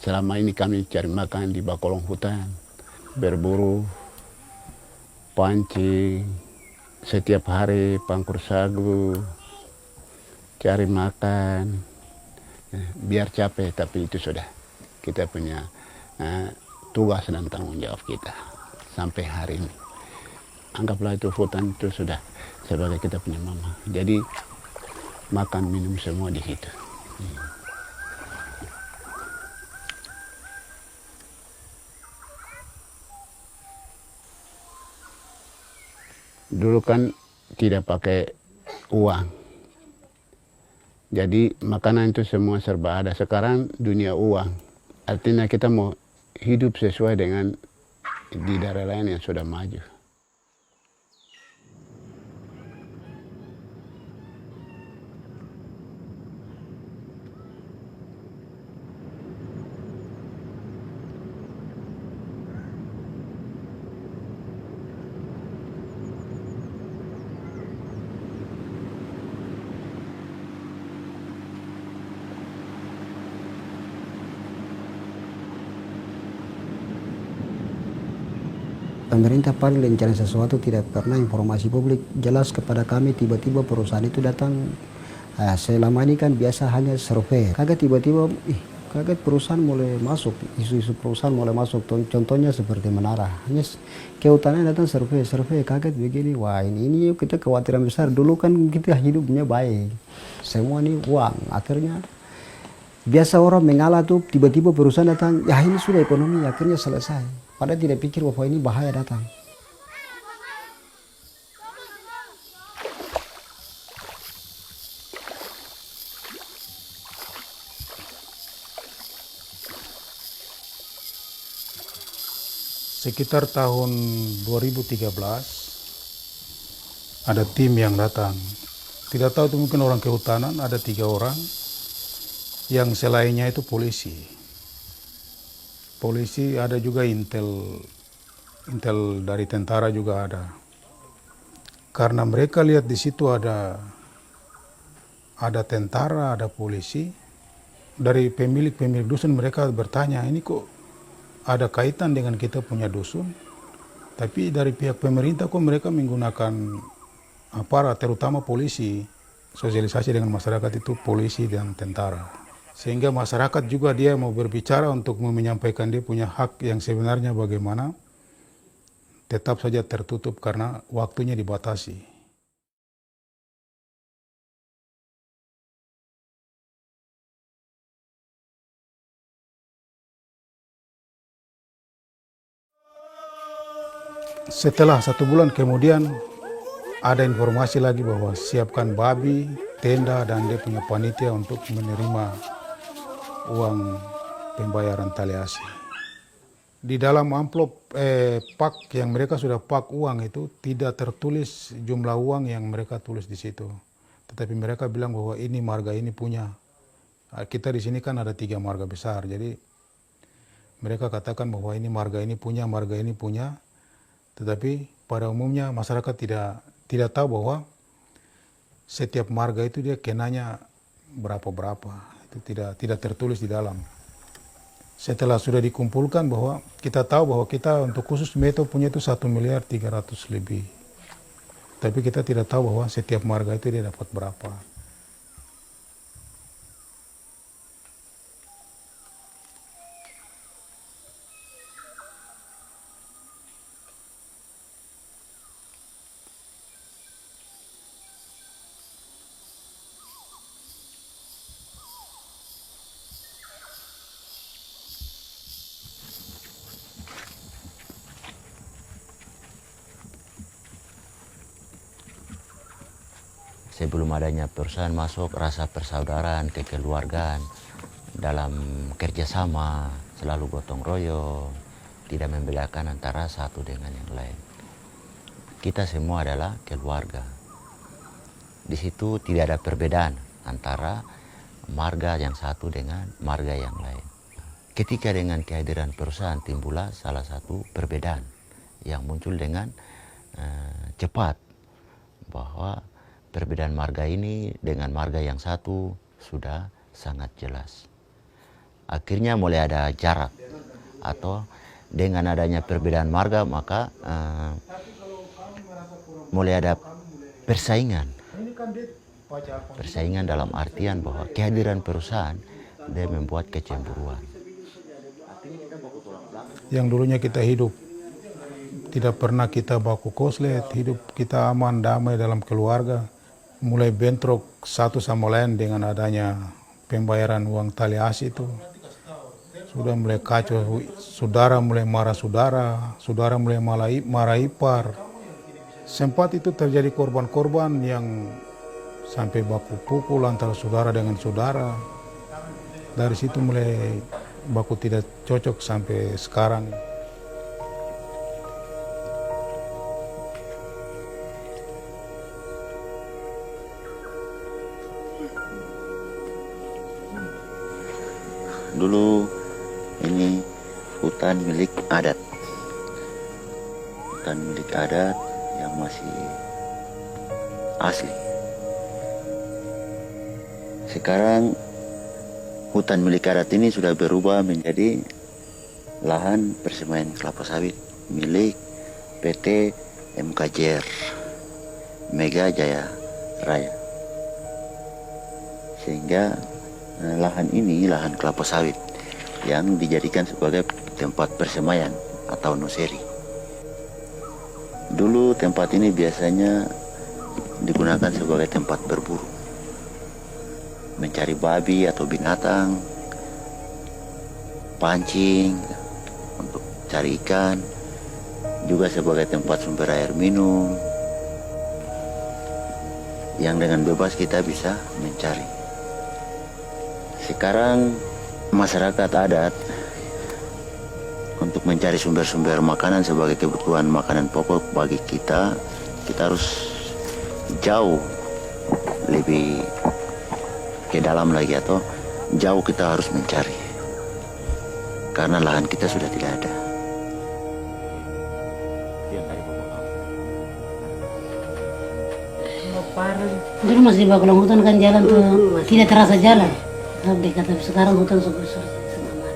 Selama ini kami cari makan di bakolong hutan, berburu, pancing, setiap hari pangkur sagu, cari makan, biar capek tapi itu sudah kita punya tugas dan tanggung jawab kita sampai hari ini. Anggaplah itu hutan itu sudah sebagai kita punya mama. Jadi makan minum semua di situ. Dulu kan tidak pakai uang. Jadi makanan itu semua serba ada. Sekarang dunia uang. Artinya kita mau hidup sesuai dengan di daerah lain yang sudah maju. Pemerintah paling rencana sesuatu tidak pernah informasi publik jelas kepada kami, tiba-tiba perusahaan itu datang. Selama ini kan biasa hanya survei, kaget tiba-tiba kaget perusahaan mulai masuk, isu-isu perusahaan mulai masuk. Contohnya seperti Menara, hanya kehutanan datang survei, kaget begini. Wah, ini kita kekhawatiran besar. Dulu kan kita hidupnya baik, semua ini uang. Akhirnya biasa orang mengalah tuh, tiba-tiba perusahaan datang, ya ini sudah ekonomi akhirnya selesai. Padahal tidak pikir bahwa ini bahaya datang. Sekitar tahun 2013 ada tim yang datang. Tidak tahu itu mungkin orang kehutanan, ada 3 orang. Yang selainnya itu polisi. Polisi ada juga intel dari tentara juga ada. Karena mereka lihat di situ ada tentara, ada polisi. Dari pemilik dusun mereka bertanya, ini kok ada kaitan dengan kita punya dusun? Tapi dari pihak pemerintah kok mereka menggunakan aparat, terutama polisi. Sosialisasi dengan masyarakat itu polisi dan tentara. Sehingga masyarakat juga dia mau berbicara untuk menyampaikan dia punya hak yang sebenarnya bagaimana, tetap saja tertutup karena waktunya dibatasi. Setelah 1 bulan kemudian ada informasi lagi bahwa siapkan babi, tenda, dan dia punya panitia untuk menerima uang pembayaran tali asi. Di dalam amplop pak yang mereka sudah pak uang itu tidak tertulis jumlah uang yang mereka tulis di situ. Tetapi mereka bilang bahwa ini marga ini punya. Kita di sini kan ada 3 marga besar. Jadi mereka katakan bahwa ini marga ini punya, marga ini punya. Tetapi pada umumnya masyarakat tidak tahu bahwa setiap marga itu dia kenanya berapa-berapa. Itu tidak tertulis di dalam. Setelah sudah dikumpulkan bahwa kita tahu bahwa kita untuk khusus Meto punya itu 1.300.000 lebih. Tapi kita tidak tahu bahwa setiap marga itu dia dapat berapa. Sebelum adanya perusahaan masuk, rasa persaudaraan, kekeluargaan, dalam kerjasama, selalu gotong royong, tidak membedakan antara satu dengan yang lain. Kita semua adalah keluarga. Di situ tidak ada perbedaan antara marga yang satu dengan marga yang lain. Ketika dengan kehadiran perusahaan timbullah salah satu perbedaan yang muncul dengan cepat, bahwa perbedaan marga ini dengan marga yang satu sudah sangat jelas. akhirnya mulai ada jarak, atau dengan adanya perbedaan marga maka mulai ada persaingan. Persaingan dalam artian bahwa kehadiran perusahaan dia membuat kecemburuan. Yang dulunya kita hidup tidak pernah kita baku koslet, hidup kita aman damai dalam keluarga, mulai bentrok satu sama lain dengan adanya pembayaran uang tali asi itu. Sudah mulai kacau, saudara mulai marah saudara, saudara mulai marah ipar. Sempat itu terjadi korban-korban yang sampai baku pukul antara saudara dengan saudara. Dari situ mulai baku tidak cocok sampai sekarang. Dulu ini hutan milik adat. Hutan milik adat yang masih asli. Sekarang hutan milik adat ini sudah berubah menjadi lahan persemaian kelapa sawit milik PT MKJR Mega Jaya Raya. Sehingga lahan ini lahan kelapa sawit yang dijadikan sebagai tempat persemaian atau nursery. Dulu tempat ini biasanya digunakan sebagai tempat berburu, mencari babi atau binatang, pancing untuk cari ikan, juga sebagai tempat sumber air minum yang dengan bebas kita bisa mencari. Sekarang masyarakat adat untuk mencari sumber-sumber makanan sebagai kebutuhan makanan pokok bagi kita harus jauh lebih ke dalam lagi, atau jauh kita harus mencari karena lahan kita sudah tidak ada. Dulu masih bakulong hutan kan jalan tuh tidak terasa jalan. Tapi kata sekarang hutan sebesar semangat.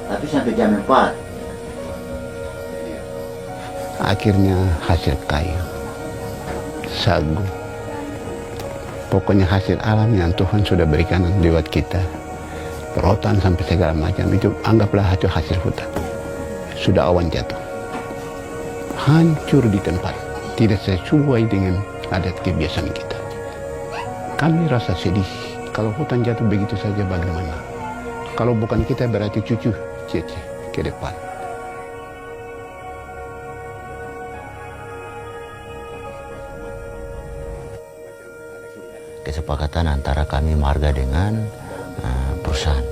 Tapi sampai jam 4. Akhirnya hasil kayu, sagu, pokoknya hasil alam yang Tuhan sudah berikan lewat kita, rotan sampai segala macam itu anggaplah itu hasil hutan. Sudah awan jatuh, hancur di tempat, tidak sesuai dengan adat kebiasaan kita. Kami rasa sedih kalau hutan jatuh begitu saja, bagaimana? Kalau bukan kita berarti cucu cece ke depan. Kesepakatan antara kami marga dengan perusahaan.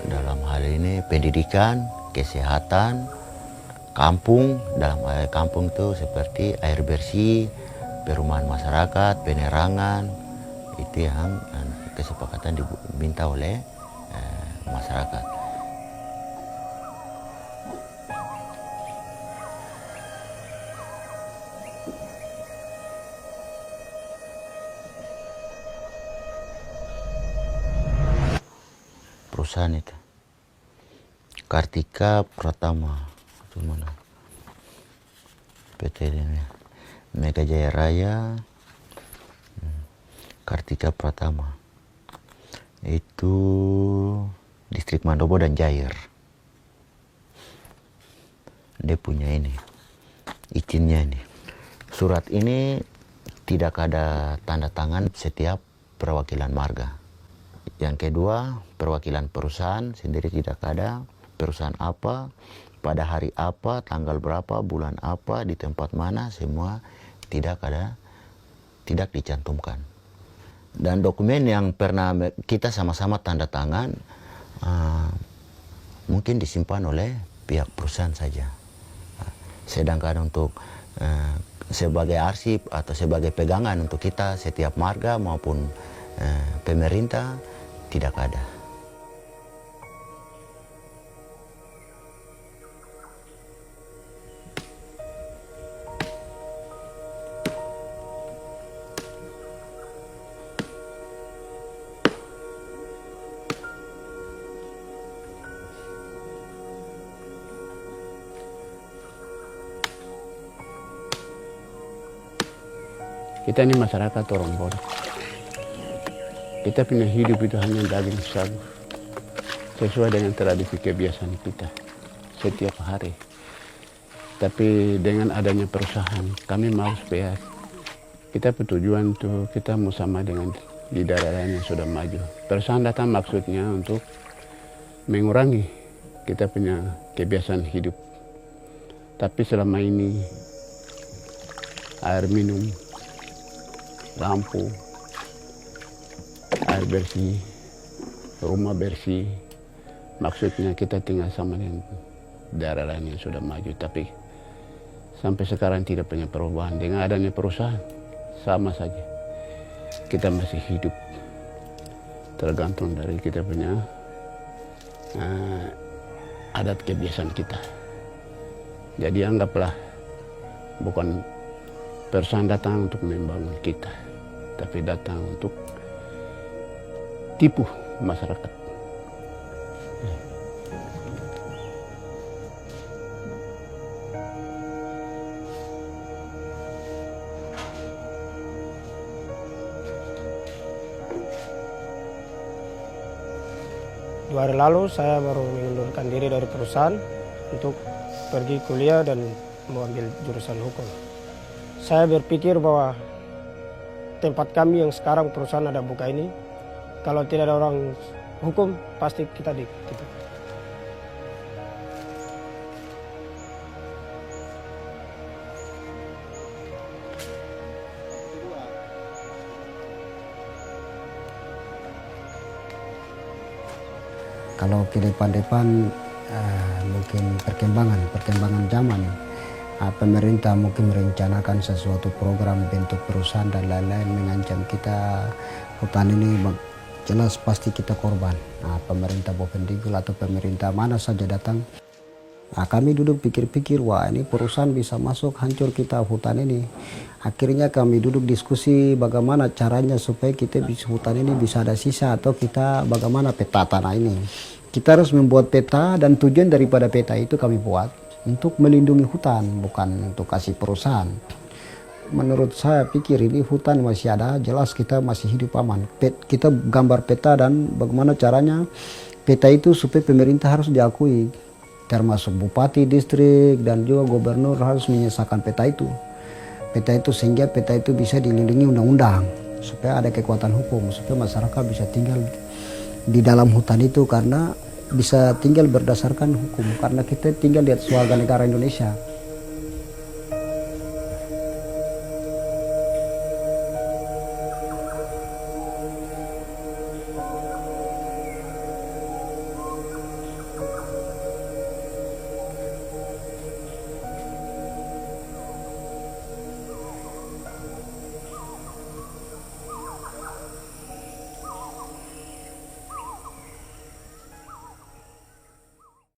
Dalam hal ini pendidikan, kesehatan, kampung. Dalam kampung itu seperti air bersih, perumahan masyarakat, penerangan. Itu yang kesepakatan diminta oleh masyarakat. Perusahaan itu Kartika Pratama, itu mana? PT ini Mega Jaya Raya, Kartika Pratama, itu distrik Mandobo dan Jair. Dia punya ini, izinnya ini. Surat ini tidak ada tanda tangan setiap perwakilan marga. Yang kedua, perwakilan perusahaan sendiri tidak ada. Perusahaan apa, pada hari apa, tanggal berapa, bulan apa, di tempat mana, semua tidak ada, tidak dicantumkan. Dan dokumen yang pernah kita sama-sama tanda tangan mungkin disimpan oleh pihak perusahaan saja. Sedangkan untuk sebagai arsip atau sebagai pegangan untuk kita setiap marga maupun pemerintah tidak ada. Kita ini masyarakat orang bodoh. Kita punya hidup itu hanya daging sagu, sesuai dengan tradisi kebiasaan kita setiap hari. Tapi dengan adanya perusahaan, kami mau supaya kita bertujuan untuk kita mau sama dengan di daerah lain yang sudah maju. Perusahaan datang maksudnya untuk mengurangi kita punya kebiasaan hidup. Tapi selama ini air minum, lampu, air bersih, rumah bersih, maksudnya kita tinggal sama dengan daerah lain yang sudah maju. Tapi sampai sekarang tidak punya perubahan. Dengan adanya perusahaan sama saja, kita masih hidup tergantung dari kita punya adat kebiasaan kita. Jadi anggaplah bukan perusahaan datang untuk membangun kita, tapi datang untuk tipu masyarakat. Dua hari lalu saya baru mengundurkan diri dari perusahaan untuk pergi kuliah dan mengambil jurusan hukum. Saya berpikir bahwa tempat kami yang sekarang perusahaan ada buka ini, kalau tidak ada orang hukum pasti kita ditipu. Kalau ke depan-depan mungkin perkembangan zaman, pemerintah mungkin merencanakan sesuatu program bentuk perusahaan dan lain-lain mengancam kita, hutan ini jelas pasti kita korban. Pemerintah Bovendigul atau pemerintah mana saja datang, kami duduk pikir-pikir, wah ini perusahaan bisa masuk hancur kita hutan ini. Akhirnya kami duduk diskusi bagaimana caranya supaya kita hutan ini bisa ada sisa, atau kita bagaimana peta tanah ini. Kita harus membuat peta, dan tujuan daripada peta itu kami buat untuk melindungi hutan, bukan untuk kasih perusahaan. Menurut saya pikir ini hutan masih ada, jelas kita masih hidup aman. Kita gambar peta dan bagaimana caranya peta itu supaya pemerintah harus diakui, termasuk bupati distrik dan juga gubernur harus menyelesaikan peta itu. Peta itu sehingga peta itu bisa dilindungi undang-undang, supaya ada kekuatan hukum, supaya masyarakat bisa tinggal di dalam hutan itu, karena bisa tinggal berdasarkan hukum, karena kita tinggal di atas warga negara Indonesia.